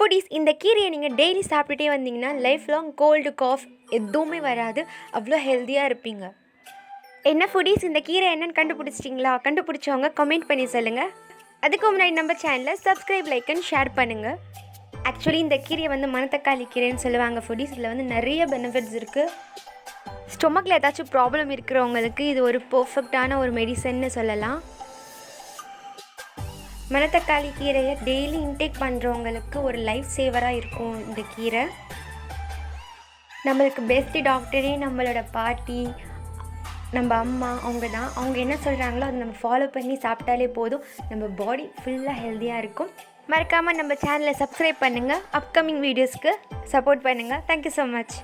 Foodies இந்த கீரையை நீங்கள் டெய்லி சாப்பிட்டுட்டே வந்தீங்கன்னா லைஃப் லாங் கோல்டு காஃப் எதுவுமே வராது, அவ்வளோ ஹெல்த்தியாக இருப்பீங்க. என்ன ஃபுட்டீஸ் இந்த கீரை என்னன்னு கண்டுபிடிச்சிட்டிங்களா? கண்டுபிடிச்சவங்க கமெண்ட் பண்ணி சொல்லுங்கள். அதுக்கு முன்னாடி நம்ம சேனலை சப்ஸ்கிரைப், லைக் அண்ட் ஷேர் பண்ணுங்கள். ஆக்சுவலி இந்த கீரையை மணத்தக்காளி கீரைன்னு சொல்லுவாங்க ஃபுட்டீஸ். இதில் நிறைய பெனிஃபிட்ஸ் இருக்குது. ஸ்டொமக்கில் ஏதாச்சும் ப்ராப்ளம் இருக்கிறவங்களுக்கு இது ஒரு பர்ஃபெக்டான ஒரு மெடிசன்னு சொல்லலாம். மணத்தக்காளி கீரையை டெய்லி இன்டேக் பண்ணுறவங்களுக்கு ஒரு லைஃப் சேவராக இருக்கும் இந்த கீரை. நம்மளுக்கு பெஸ்ட்டு டாக்டரே நம்மளோட பாட்டி, நம்ம அம்மா, அவங்க என்ன சொல்கிறாங்களோ அதை நம்ம ஃபாலோ பண்ணி சாப்பிட்டாலே போதும், நம்ம பாடி ஃபுல்லாக ஹெல்த்தியாக இருக்கும். மறக்காமல் நம்ம சேனலை சப்ஸ்கிரைப் பண்ணுங்கள். அப்கமிங் வீடியோஸ்க்கு சப்போர்ட் பண்ணுங்கள். Thank you so much.